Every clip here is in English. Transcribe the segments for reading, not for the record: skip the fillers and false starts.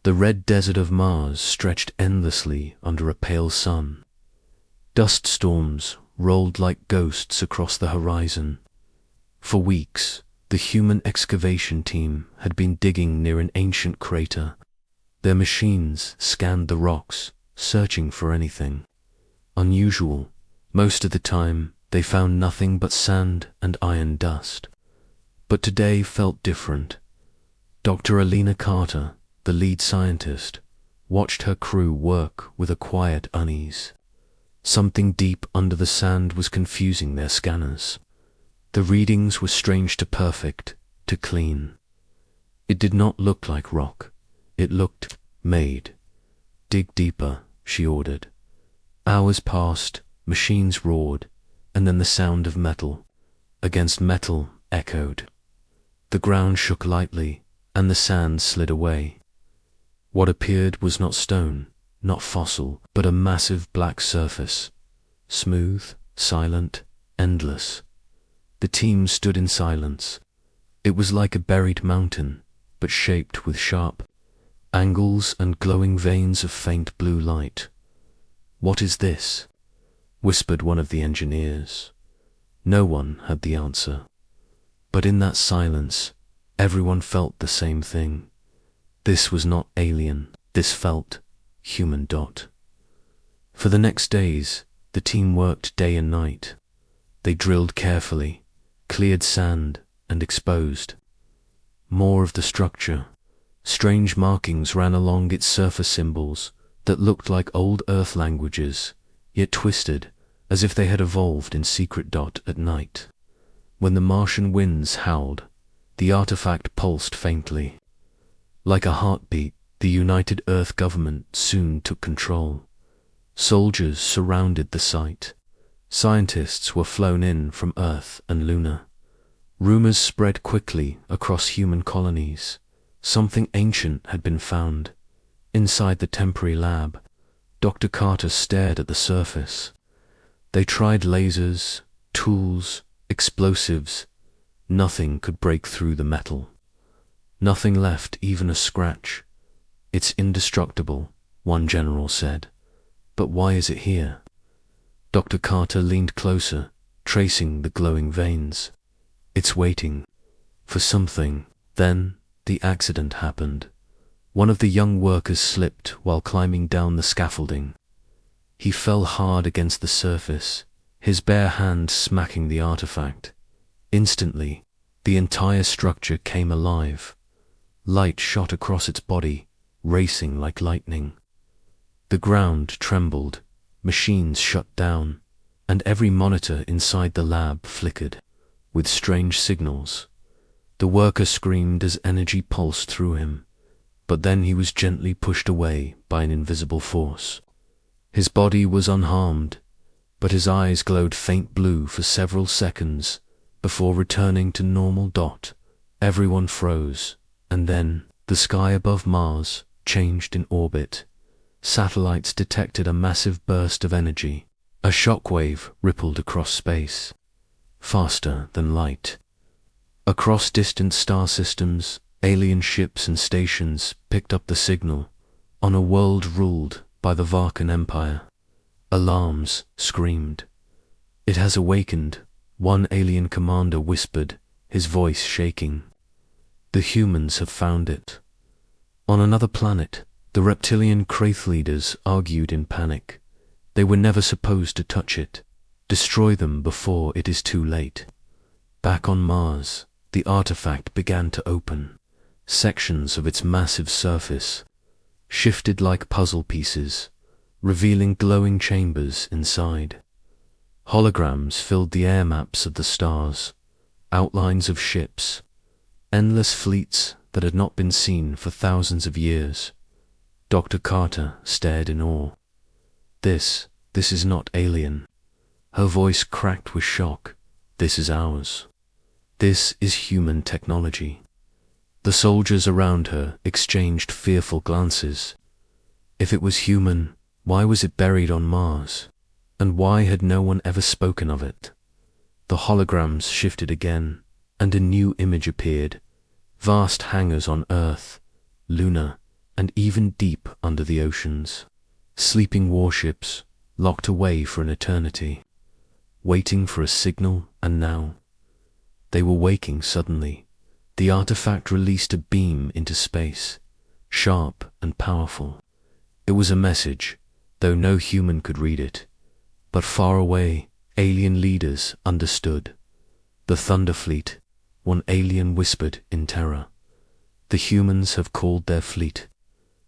The red desert of Mars stretched endlessly under a pale sun. Dust storms rolled like ghosts across the horizon. For weeks, the human excavation team had been digging near an ancient crater. Their machines scanned the rocks, searching for anything unusual. Most of the time, they found nothing but sand and iron dust. But today felt different. Dr. Alina Carter, the lead scientist, watched her crew work with a quiet unease. Something deep under the sand was confusing their scanners. The readings were strange to perfect, to clean. It did not look like rock. It looked made. "Dig deeper," she ordered. Hours passed, machines roared, and then the sound of metal against metal echoed. The ground shook lightly, and the sand slid away. What appeared was not stone, not fossil, but a massive black surface. Smooth, silent, endless. The team stood in silence. It was like a buried mountain, but shaped with sharp angles and glowing veins of faint blue light. "What is this?" whispered one of the engineers. No one had the answer. But in that silence, everyone felt the same thing. This was not alien. This felt human. For the next days, the team worked day and night. They drilled carefully, cleared sand, and exposed more of the structure. Strange markings ran along its surface symbols that looked like old Earth languages, yet twisted, as if they had evolved in secret. At night, when the Martian winds howled, the artifact pulsed faintly. Like a heartbeat, the United Earth government soon took control. Soldiers surrounded the site. Scientists were flown in from Earth and Luna. Rumors spread quickly across human colonies. Something ancient had been found. Inside the temporary lab, Dr. Carter stared at the surface. They tried lasers, tools, explosives. Nothing could break through the metal. Nothing left even a scratch. "It's indestructible," one general said. "But why is it here?" Dr. Carter leaned closer, tracing the glowing veins. "It's waiting for something." Then the accident happened. One of the young workers slipped while climbing down the scaffolding. He fell hard against the surface, his bare hand smacking the artifact. Instantly, the entire structure came alive. Light shot across its body, racing like lightning. The ground trembled, machines shut down, and every monitor inside the lab flickered with strange signals. The worker screamed as energy pulsed through him, but then he was gently pushed away by an invisible force. His body was unharmed, but his eyes glowed faint blue for several seconds before returning to normal. Everyone froze, and then the sky above Mars changed in orbit. Satellites detected a massive burst of energy. A shockwave rippled across space, faster than light. Across distant star systems, alien ships and stations picked up the signal. On a world ruled by the Varkan Empire, alarms screamed. "It has awakened," one alien commander whispered, his voice shaking. "The humans have found it." On another planet, the reptilian Kraith leaders argued in panic. They were never supposed to touch it. Destroy them before it is too late. Back on Mars, the artifact began to open. Sections of its massive surface shifted like puzzle pieces, revealing glowing chambers inside. Holograms filled the air maps of the stars, outlines of ships, endless fleets that had not been seen for thousands of years. Dr. Carter stared in awe. This is not alien." Her voice cracked with shock. "This is ours. This is human technology." The soldiers around her exchanged fearful glances. If it was human, why was it buried on Mars? And why had no one ever spoken of it? The holograms shifted again, and a new image appeared. Vast hangars on Earth, Luna, and and even deep under the oceans. Sleeping warships, locked away for an eternity, waiting for a signal, and now they were waking suddenly. The artifact released a beam into space, sharp and powerful. It was a message, though no human could read it. But far away, alien leaders understood. "The Thunder Fleet," one alien whispered in terror. "The humans have called their fleet."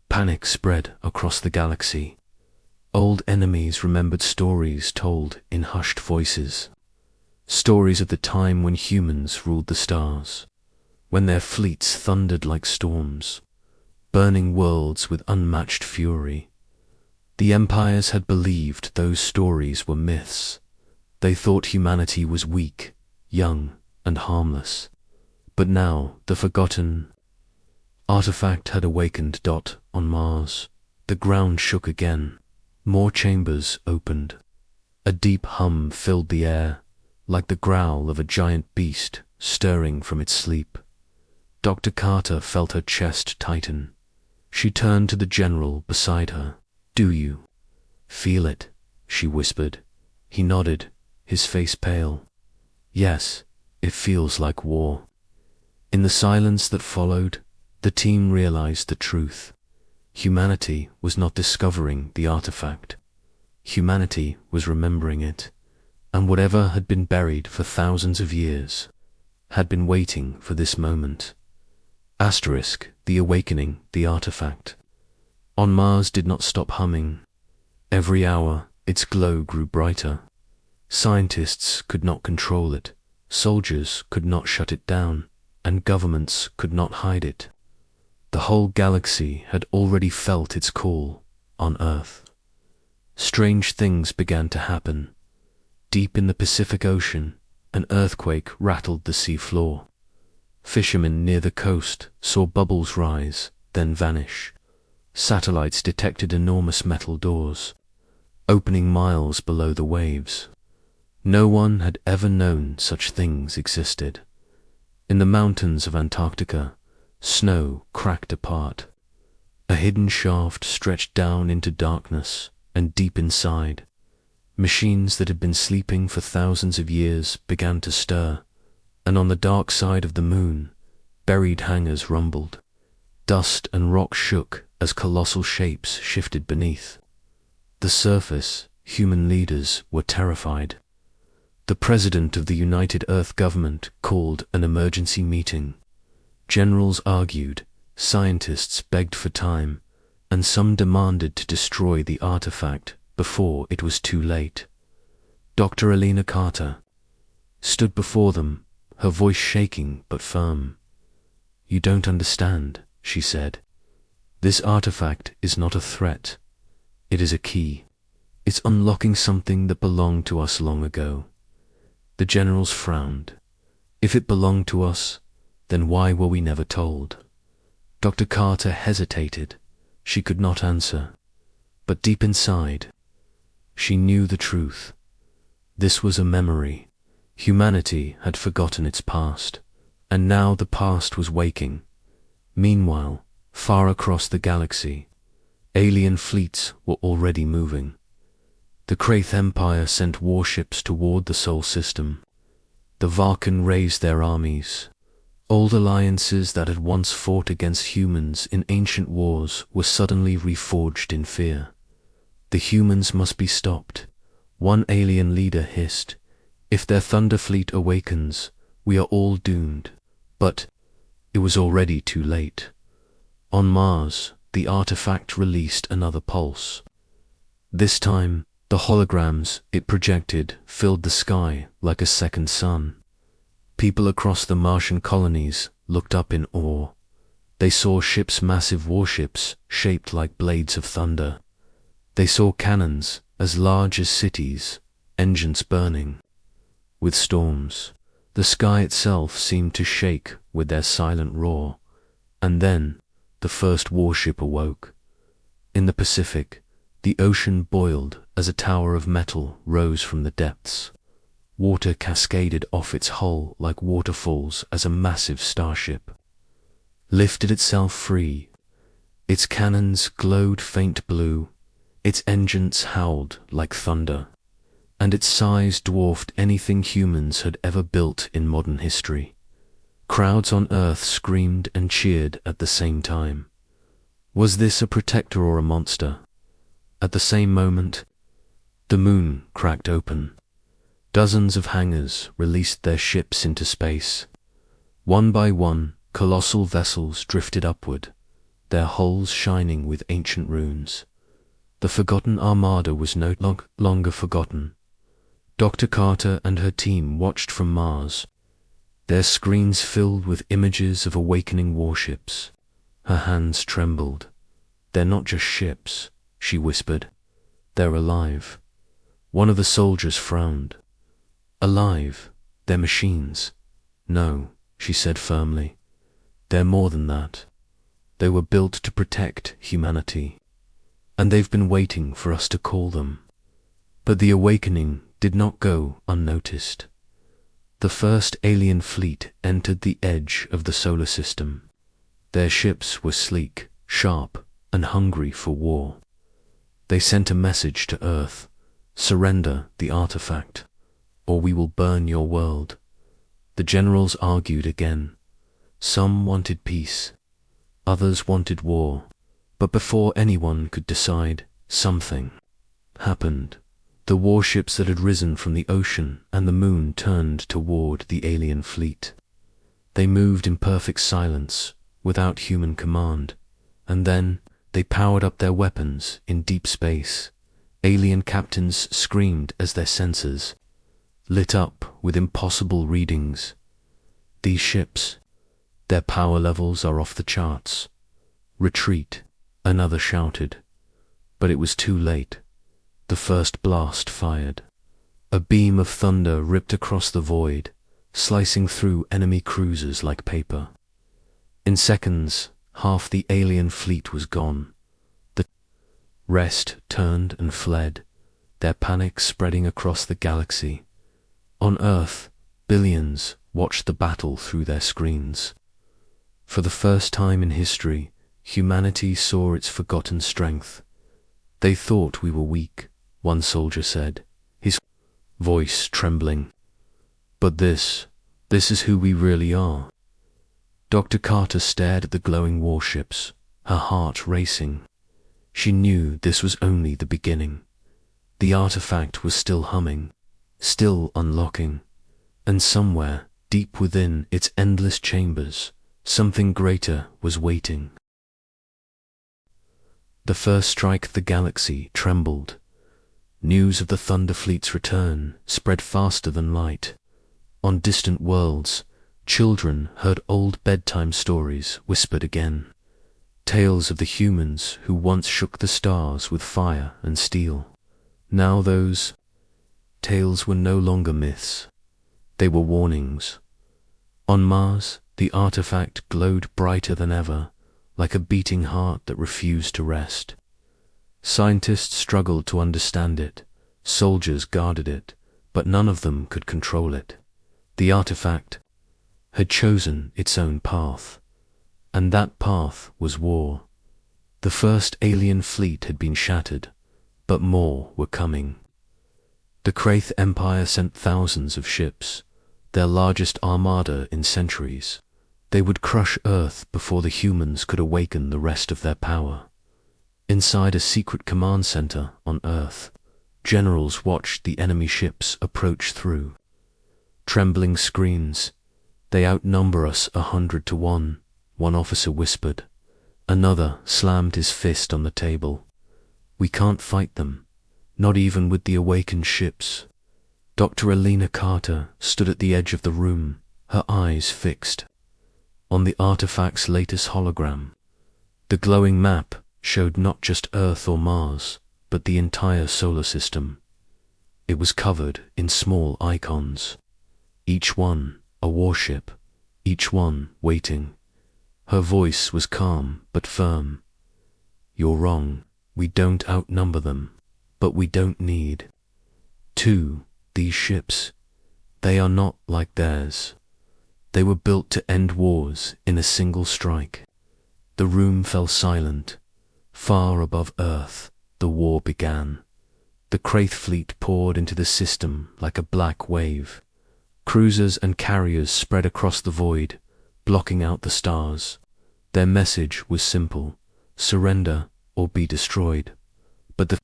Panic spread across the galaxy. Old enemies remembered stories told in hushed voices. Stories of the time when humans ruled the stars, when their fleets thundered like storms, burning worlds with unmatched fury. The empires had believed those stories were myths. They thought humanity was weak, young, and harmless. But now the forgotten artifact had awakened. On Mars, the ground shook again. More chambers opened. A deep hum filled the air, like the growl of a giant beast stirring from its sleep. Dr. Carter felt her chest tighten. She turned to the general beside her. "Do you feel it?" she whispered. He nodded, his face pale. "Yes, it feels like war." In the silence that followed, the team realized the truth. Humanity was not discovering the artifact. Humanity was remembering it, and whatever had been buried for thousands of years had been waiting for this moment. Asterisk, the awakening, the artifact. On Mars did not stop humming. Every hour, its glow grew brighter. Scientists could not control it, soldiers could not shut it down, and governments could not hide it. The whole galaxy had already felt its call on Earth. Strange things began to happen. Deep in the Pacific Ocean, an earthquake rattled the sea floor. Fishermen near the coast saw bubbles rise, then vanish. Satellites detected enormous metal doors, opening miles below the waves. No one had ever known such things existed. In the mountains of Antarctica, snow cracked apart. A hidden shaft stretched down into darkness, and deep inside, machines that had been sleeping for thousands of years began to stir, and on the dark side of the moon, buried hangars rumbled. Dust and rock shook as colossal shapes shifted beneath. The surface, human leaders were terrified. The president of the United Earth government called an emergency meeting. Generals argued, scientists begged for time, and some demanded to destroy the artifact before it was too late. Dr. Elena Carter stood before them, her voice shaking but firm. "You don't understand," she said. "This artifact is not a threat. It is a key. It's unlocking something that belonged to us long ago." The generals frowned. If it belonged to us, then why were we never told? Dr. Carter hesitated. She could not answer. But deep inside, she knew the truth. This was a memory. Humanity had forgotten its past, and now the past was waking. Meanwhile, far across the galaxy, alien fleets were already moving. The Kraith Empire sent warships toward the Sol system. The Varkan raised their armies. Old alliances that had once fought against humans in ancient wars were suddenly reforged in fear. The humans must be stopped. One alien leader hissed, "If their Thunder Fleet awakens, we are all doomed." But it was already too late. On Mars, the artifact released another pulse. This time, the holograms it projected filled the sky like a second sun. People across the Martian colonies looked up in awe. They saw ships, massive warships shaped like blades of thunder. They saw cannons as large as cities, engines burning. With storms, the sky itself seemed to shake with their silent roar. And then, the first warship awoke. In the Pacific, the ocean boiled as a tower of metal rose from the depths. Water cascaded off its hull like waterfalls as a massive starship lifted itself free. Its cannons glowed faint blue, its engines howled like thunder, and its size dwarfed anything humans had ever built in modern history. Crowds on Earth screamed and cheered at the same time. Was this a protector or a monster? At the same moment, the moon cracked open. Dozens of hangars released their ships into space. One by one, colossal vessels drifted upward, their hulls shining with ancient runes. The forgotten Armada was no longer forgotten. Dr. Carter and her team watched from Mars, their screens filled with images of awakening warships. Her hands trembled. "They're not just ships," she whispered. "They're alive." One of the soldiers frowned. "Alive? They're machines." "No," she said firmly. "They're more than that. They were built to protect humanity. And they've been waiting for us to call them." But the awakening did not go unnoticed. The first alien fleet entered the edge of the solar system. Their ships were sleek, sharp, and hungry for war. They sent a message to Earth: "Surrender the artifact, or we will burn your world." The generals argued again. Some wanted peace, others wanted war, but before anyone could decide, something happened. The warships that had risen from the ocean and the moon turned toward the alien fleet. They moved in perfect silence, without human command, and then they powered up their weapons in deep space. Alien captains screamed as their sensors lit up with impossible readings. "These ships, their power levels are off the charts." "Retreat," another shouted. But it was too late. The first blast fired. A beam of thunder ripped across the void, slicing through enemy cruisers like paper. In seconds, half the alien fleet was gone. The rest turned and fled, their panic spreading across the galaxy. On Earth, billions watched the battle through their screens. For the first time in history, humanity saw its forgotten strength. "They thought we were weak," one soldier said, his voice trembling. "But this is who we really are." Dr. Carter stared at the glowing warships, her heart racing. She knew this was only the beginning. The artifact was still humming, still unlocking, and somewhere, deep within its endless chambers, something greater was waiting. The first strike of the galaxy trembled. News of the Thunder Fleet's return spread faster than light. On distant worlds, children heard old bedtime stories whispered again. Tales of the humans who once shook the stars with fire and steel. Now those tales were no longer myths. They were warnings. On Mars, the artifact glowed brighter than ever, like a beating heart that refused to rest. Scientists struggled to understand it, soldiers guarded it, but none of them could control it. The artifact had chosen its own path, and that path was war. The first alien fleet had been shattered, but more were coming. The Kraith Empire sent thousands of ships, their largest armada in centuries. They would crush Earth before the humans could awaken the rest of their power. Inside a secret command center on Earth, generals watched the enemy ships approach through. Trembling screams. "They outnumber us 100 to 1, one officer whispered. Another slammed his fist on the table. "We can't fight them, not even with the awakened ships." Dr. Alina Carter stood at the edge of the room, her eyes fixed on the artifact's latest hologram. The glowing map showed not just Earth or Mars, but the entire solar system. It was covered in small icons, each one a warship, each one waiting. Her voice was calm but firm. "You're wrong. We don't outnumber them, but we don't need to. These ships, they are not like theirs. They were built to end wars in a single strike. The room fell silent. Far above Earth, the war began. The Wraith fleet poured into the system like a black wave. Cruisers and carriers spread across the void, blocking out the stars. Their message was simple: surrender or be destroyed. But the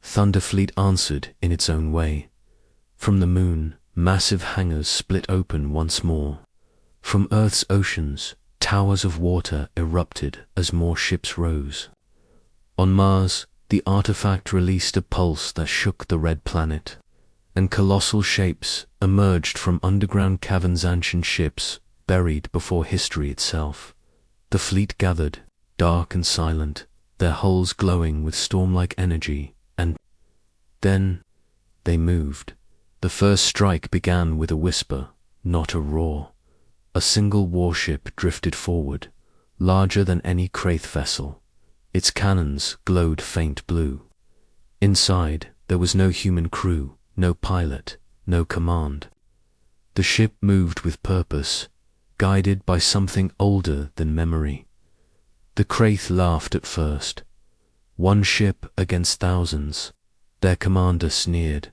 Thunder Fleet answered in its own way. From the moon, massive hangars split open once more. From Earth's oceans, towers of water erupted as more ships rose. On Mars, the artifact released a pulse that shook the red planet, and colossal shapes emerged from underground caverns, ancient ships buried before history itself. The fleet gathered, dark and silent, their hulls glowing with storm-like energy, and then they moved. The first strike began with a whisper, not a roar. A single warship drifted forward, larger than any Wraith vessel. Its cannons glowed faint blue. Inside, there was no human crew, no pilot, no command. The ship moved with purpose, guided by something older than memory. The Wraith laughed at first. One ship against thousands. Their commander sneered.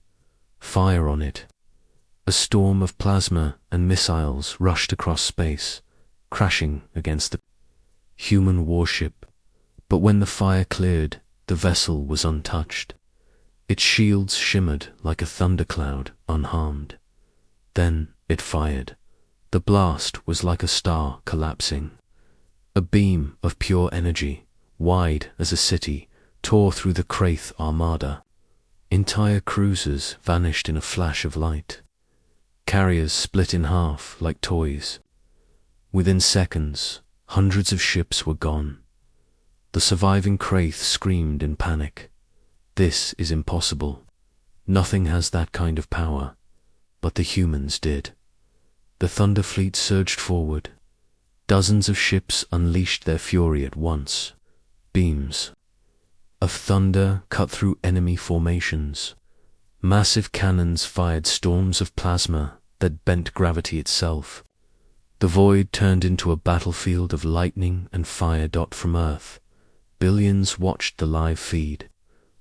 Fire on it. A storm of plasma and missiles rushed across space, crashing against the human warship. But when the fire cleared, the vessel was untouched. Its shields shimmered like a thundercloud, unharmed. Then it fired. The blast was like a star collapsing. A beam of pure energy, wide as a city, tore through the Wraith Armada. Entire cruisers vanished in a flash of light. Carriers split in half like toys. Within seconds, hundreds of ships were gone. The surviving Wraith screamed in panic. This is impossible. Nothing has that kind of power. But the humans did. The Thunder Fleet surged forward. Dozens of ships unleashed their fury at once. Beams of thunder cut through enemy formations. Massive cannons fired storms of plasma that bent gravity itself. The void turned into a battlefield of lightning and fire. From Earth, billions watched the live feed.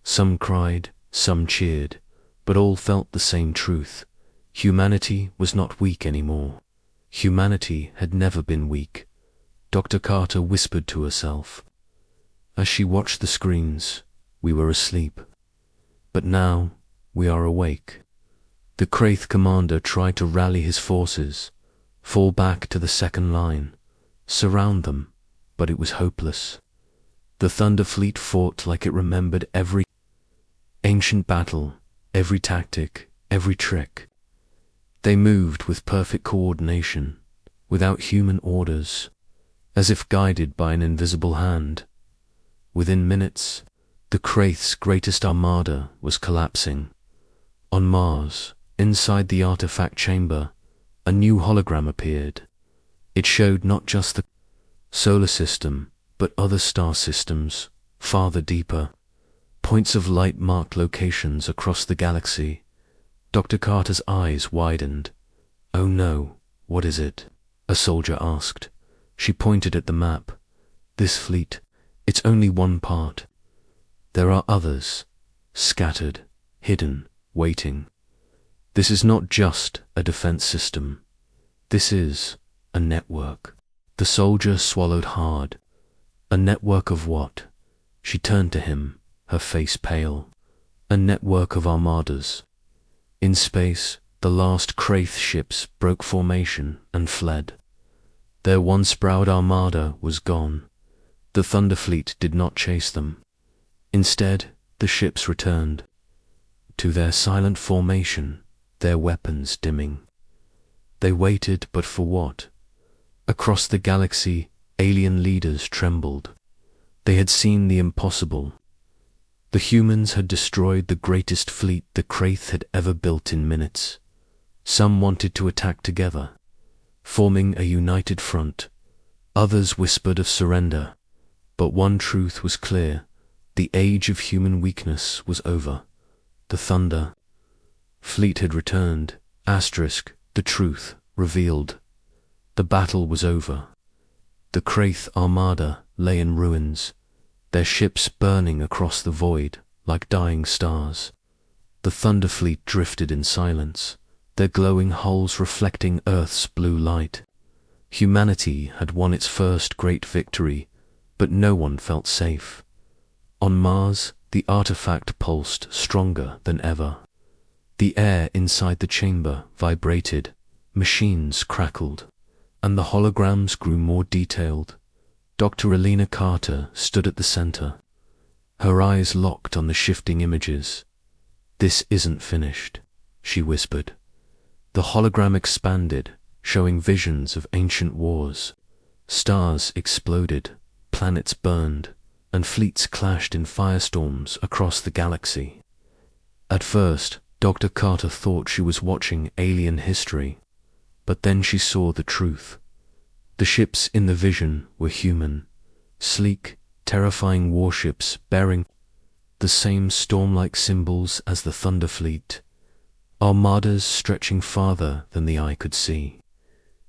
Some cried, some cheered, but all felt the same truth. Humanity was not weak anymore. Humanity had never been weak. Dr. Carter whispered to herself. As she watched the screens, we were asleep. But now, we are awake. The Wraith commander tried to rally his forces, fall back to the second line, surround them, but it was hopeless. The Thunder Fleet fought like it remembered every ancient battle, every tactic, every trick. They moved with perfect coordination, without human orders, as if guided by an invisible hand. Within minutes, the Wraith's greatest armada was collapsing. On Mars, inside the artifact chamber, a new hologram appeared. It showed not just the solar system, but other star systems, farther deeper. Points of light marked locations across the galaxy. Dr. Carter's eyes widened. Oh no, what is it? A soldier asked. She pointed at the map. This fleet, it's only one part. There are others, scattered, hidden, waiting. This is not just a defense system. This is a network. The soldier swallowed hard. A network of what? She turned to him, her face pale. A network of armadas. In space, the last Wraith ships broke formation and fled. Their once proud armada was gone. The Thunder Fleet did not chase them. Instead, the ships returned to their silent formation, their weapons dimming. They waited, but for what? Across the galaxy, alien leaders trembled. They had seen the impossible. The humans had destroyed the greatest fleet the Wraith had ever built in minutes. Some wanted to attack together, forming a united front. Others whispered of surrender. But one truth was clear. The age of human weakness was over. The Thunder Fleet had returned. The truth revealed. The battle was over. The Wraith Armada lay in ruins, their ships burning across the void like dying stars. The Thunder Fleet drifted in silence, their glowing hulls reflecting Earth's blue light. Humanity had won its first great victory, but no one felt safe. On Mars, the artifact pulsed stronger than ever. The air inside the chamber vibrated, machines crackled, and the holograms grew more detailed. Dr. Elena Carter stood at the center, her eyes locked on the shifting images. "This isn't finished," she whispered. The hologram expanded, showing visions of ancient wars. Stars exploded, planets burned, and fleets clashed in firestorms across the galaxy. At first, Dr. Carter thought she was watching alien history, but then she saw the truth. The ships in the vision were human, sleek, terrifying warships bearing the same storm-like symbols as the Thunder Fleet, armadas stretching farther than the eye could see.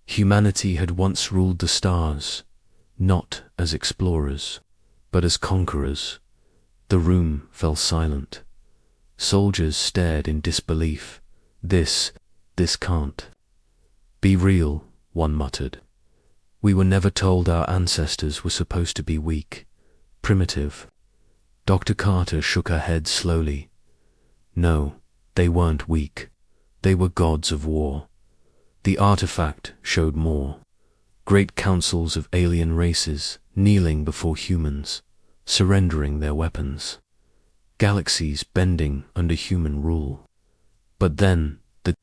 Humanity had once ruled the stars, not as explorers, but as conquerors. The room fell silent. Soldiers stared in disbelief. This can't be real," one muttered. "We were never told our ancestors were supposed to be weak, primitive." Dr. Carter shook her head slowly. "No, they weren't weak. They were gods of war." The artifact showed more. Great councils of alien races kneeling before humans, surrendering their weapons. Galaxies bending under human rule. But then the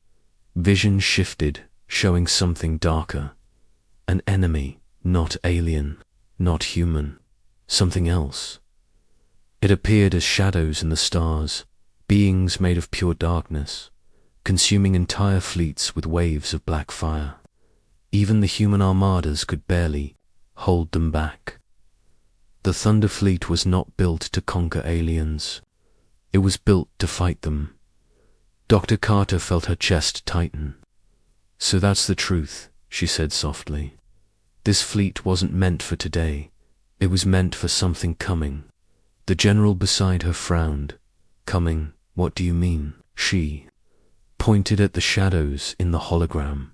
vision shifted, showing something darker. An enemy, not alien, not human, something else. It appeared as shadows in the stars, beings made of pure darkness, consuming entire fleets with waves of black fire. Even the human armadas could barely hold them back. The Thunder Fleet was not built to conquer aliens. It was built to fight them. Dr. Carter felt her chest tighten. "So that's the truth," she said softly. "This fleet wasn't meant for today. It was meant for something coming." The general beside her frowned. "Coming, what do you mean?" She pointed at the shadows in the hologram.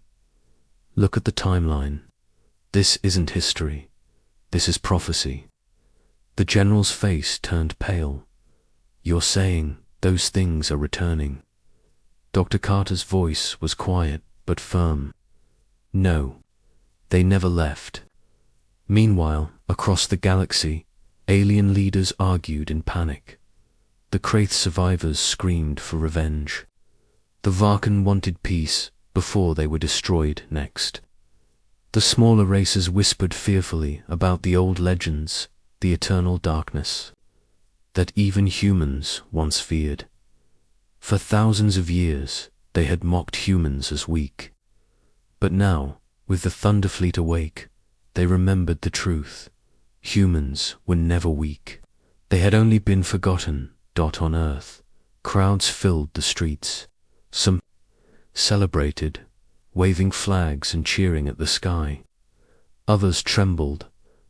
"Look at the timeline. This isn't history. This is prophecy." The general's face turned pale. "You're saying those things are returning?" Dr. Carter's voice was quiet but firm. "No, they never left." Meanwhile, across the galaxy, alien leaders argued in panic. The Kraith survivors screamed for revenge. The Varkan wanted peace before they were destroyed next. The smaller races whispered fearfully about the old legends, the eternal darkness, that even humans once feared. For thousands of years, they had mocked humans as weak. But now, with the Thunder Fleet awake, they remembered the truth. Humans were never weak. They had only been forgotten. On Earth, crowds filled the streets. Some celebrated, waving flags and cheering at the sky. Others trembled,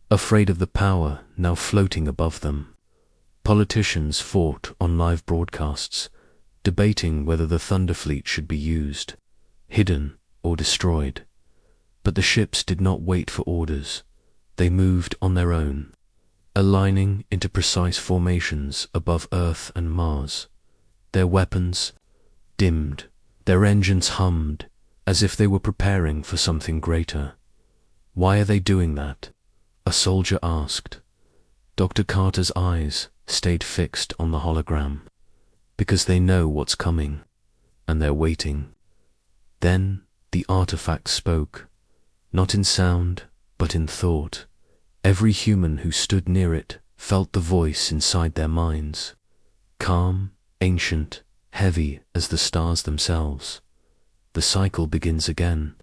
afraid of the power now floating above them. Politicians fought on live broadcasts, debating whether the Thunder Fleet should be used, hidden or destroyed. But the ships did not wait for orders. They moved on their own, aligning into precise formations above Earth and Mars. Their weapons dimmed, their engines hummed, as if they were preparing for something greater. "Why are they doing that?" a soldier asked. Dr. Carter's eyes stayed fixed on the hologram. "Because they know what's coming, and they're waiting." Then the artifact spoke, not in sound, but in thought. Every human who stood near it felt the voice inside their minds. Calm, ancient, heavy as the stars themselves. "The cycle begins again."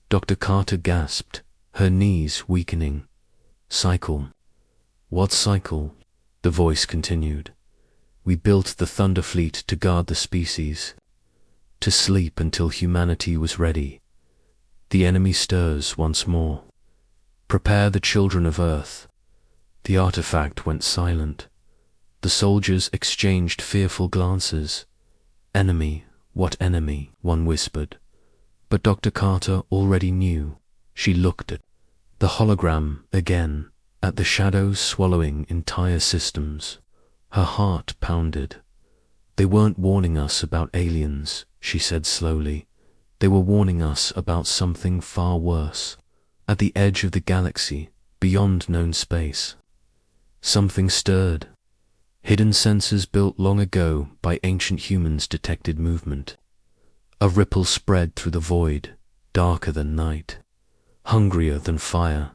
Dr. Carter gasped, her knees weakening. "Cycle? What cycle?" The voice continued. "We built the Thunder Fleet to guard the species, to sleep until humanity was ready. The enemy stirs once more. Prepare the children of Earth. The artifact went silent. The soldiers exchanged fearful glances. Enemy, what enemy? One whispered. But Dr. Carter already knew. She looked at the hologram again, at the shadows swallowing entire systems. Her heart pounded. They weren't warning us about aliens, she said slowly. They were warning us about something far worse. At the edge of the galaxy, beyond known space. Something stirred. Hidden sensors built long ago by ancient humans detected movement. A ripple spread through the void, darker than night, hungrier than fire.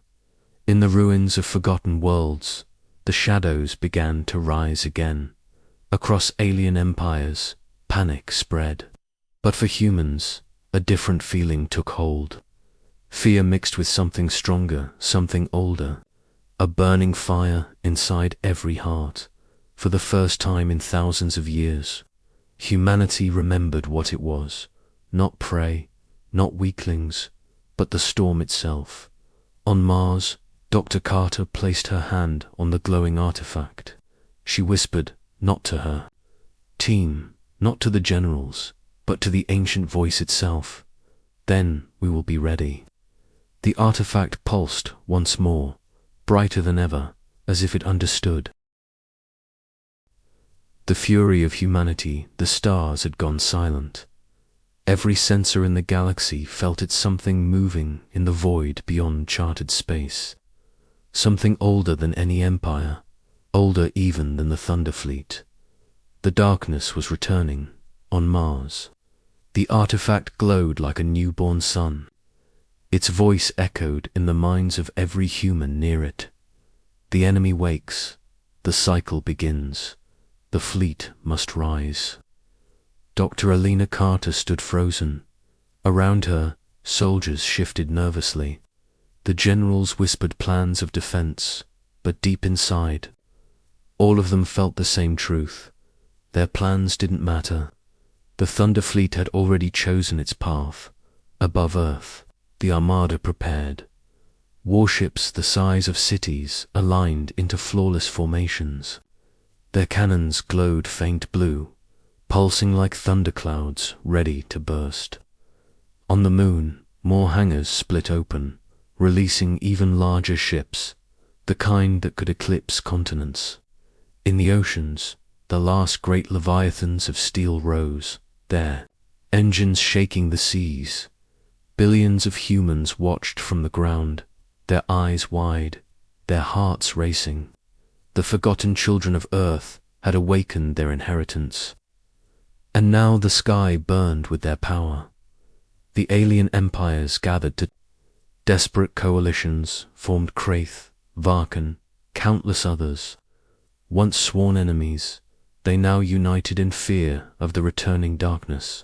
In the ruins of forgotten worlds, the shadows began to rise again. Across alien empires, panic spread. But for humans, a different feeling took hold. Fear mixed with something stronger, something older. A burning fire inside every heart. For the first time in thousands of years, humanity remembered what it was. Not prey, not weaklings, but the storm itself. On Mars, Dr. Carter placed her hand on the glowing artifact. She whispered, not to her team, not to the generals, but to the ancient voice itself. Then we will be ready. The artifact pulsed once more, brighter than ever, as if it understood. The fury of humanity, the stars had gone silent. Every sensor in the galaxy felt it something moving in the void beyond charted space. Something older than any empire, older even than the Thunder Fleet. The darkness was returning, on Mars. The artifact glowed like a newborn sun. Its voice echoed in the minds of every human near it. The enemy wakes, the cycle begins. The fleet must rise. Dr. Alina Carter stood frozen. Around her, soldiers shifted nervously. The generals whispered plans of defense, but deep inside, all of them felt the same truth. Their plans didn't matter. The Thunder Fleet had already chosen its path. Above Earth, the Armada prepared. Warships the size of cities aligned into flawless formations. Their cannons glowed faint blue, pulsing like thunderclouds ready to burst. On the moon, more hangars split open, releasing even larger ships, the kind that could eclipse continents. In the oceans, the last great leviathans of steel rose, their engines shaking the seas. Billions of humans watched from the ground, their eyes wide, their hearts racing. The forgotten children of Earth had awakened their inheritance. And now the sky burned with their power. The alien empires gathered to desperate coalitions, formed Kraith, Varkan, countless others. Once sworn enemies, they now united in fear of the returning darkness.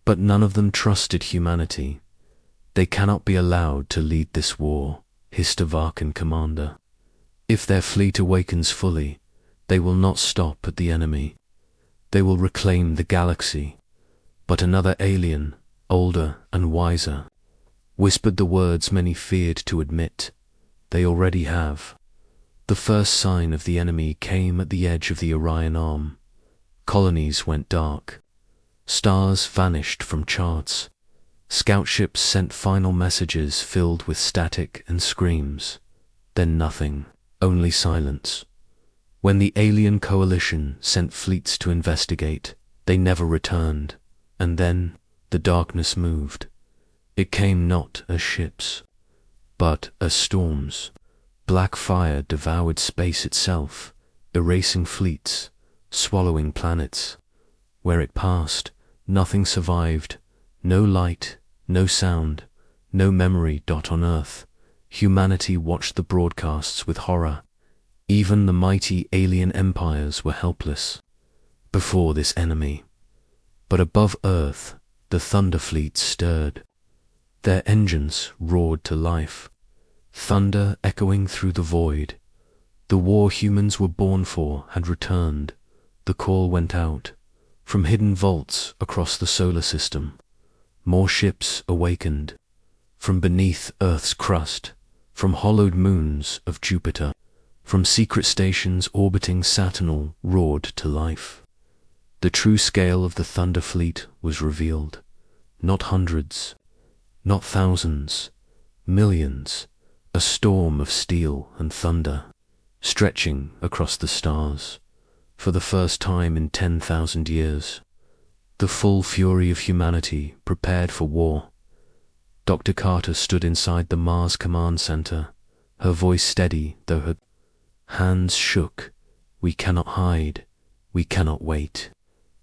But none of them trusted humanity. They cannot be allowed to lead this war, hissed a Varkan commander. If their fleet awakens fully, they will not stop at the enemy. They will reclaim the galaxy. But another alien, older and wiser, whispered the words many feared to admit. They already have. The first sign of the enemy came at the edge of the Orion Arm. Colonies went dark. Stars vanished from charts. Scout ships sent final messages filled with static and screams. Then nothing. Only silence. When the alien coalition sent fleets to investigate, they never returned. And then the darkness moved. It came not as ships, but as storms. Black fire devoured space itself, erasing fleets, swallowing planets. Where it passed, nothing survived. No light, no sound, no memory. On Earth, humanity watched the broadcasts with horror. Even the mighty alien empires were helpless before this enemy. But above Earth, the Thunder Fleet stirred. Their engines roared to life, thunder echoing through the void. The war humans were born for had returned. The call went out from hidden vaults across the solar system. More ships awakened from beneath Earth's crust, from hollowed moons of Jupiter. From secret stations orbiting Saturn roared to life. The true scale of the Thunder Fleet was revealed. Not hundreds, not thousands, millions, a storm of steel and thunder, stretching across the stars. For the first time in 10,000 years, the full fury of humanity prepared for war. Dr. Carter stood inside the Mars Command Center, her voice steady though her hands shook. We cannot hide, we cannot wait.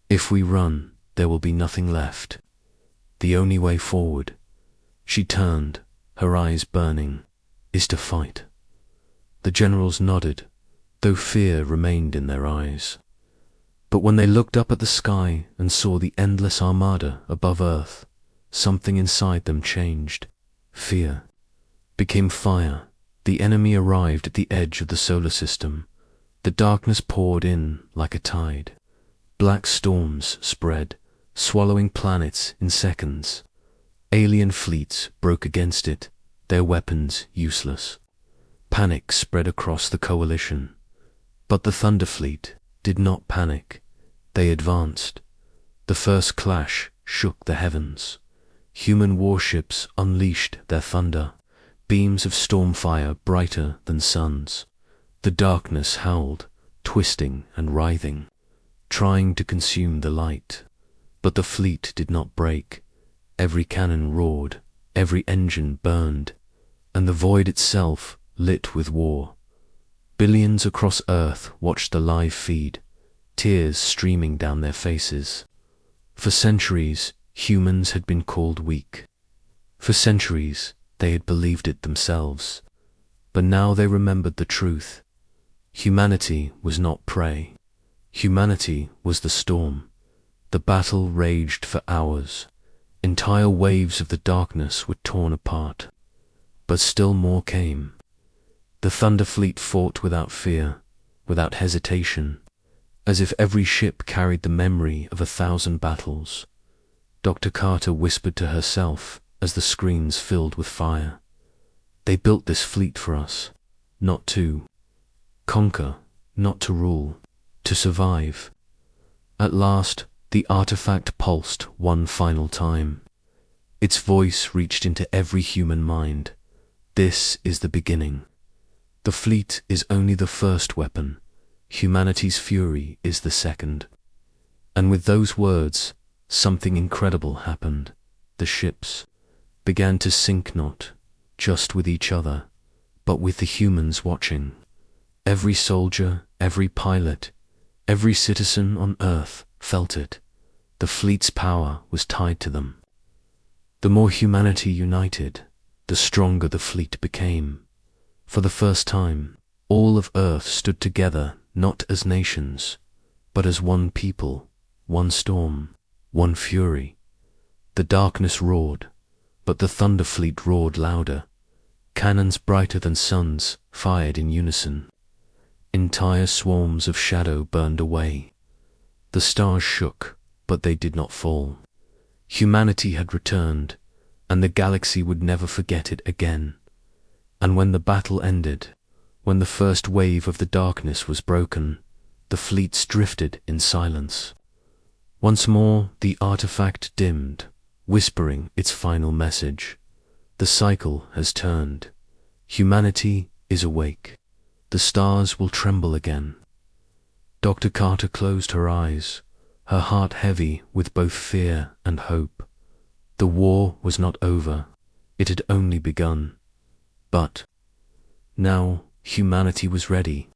If we run, there will be nothing left. The only way forward, she turned, her eyes burning, is to fight. The generals nodded, though fear remained in their eyes. But when they looked up at the sky and saw the endless Armada above Earth, something inside them changed. Fear became fire. The enemy arrived at the edge of the solar system. The darkness poured in like a tide. Black storms spread, swallowing planets in seconds. Alien fleets broke against it, their weapons useless. Panic spread across the coalition. But the Thunder Fleet did not panic. They advanced. The first clash shook the heavens. Human warships unleashed their thunder, beams of stormfire brighter than suns. The darkness howled, twisting and writhing, trying to consume the light. But the fleet did not break. Every cannon roared, every engine burned, and the void itself lit with war. Billions across Earth watched the live feed, tears streaming down their faces. For centuries, humans had been called weak. For centuries, they had believed it themselves. But now they remembered the truth. Humanity was not prey. Humanity was the storm. The battle raged for hours. Entire waves of the darkness were torn apart. But still more came. The Thunder Fleet fought without fear, without hesitation, as if every ship carried the memory of 1,000 battles. Dr. Carter whispered to herself as the screens filled with fire. They built this fleet for us, not to conquer, not to rule, to survive. At last, the artifact pulsed one final time. Its voice reached into every human mind. This is the beginning. The fleet is only the first weapon. Humanity's fury is the second. And with those words, something incredible happened. The ships began to sink not just with each other, but with the humans watching. Every soldier, every pilot, every citizen on Earth felt it. The fleet's power was tied to them. The more humanity united, the stronger the fleet became. For the first time, all of Earth stood together not as nations, but as one people, one storm, one fury. The darkness roared, but the Thunder Fleet roared louder. Cannons brighter than suns fired in unison. Entire swarms of shadow burned away. The stars shook, but they did not fall. Humanity had returned, and the galaxy would never forget it again. And when the battle ended, when the first wave of the darkness was broken, the fleets drifted in silence. Once more the artifact dimmed, whispering its final message. The cycle has turned. Humanity is awake. The stars will tremble again. Dr. Carter closed her eyes, her heart heavy with both fear and hope. The war was not over. It had only begun. But now humanity was ready.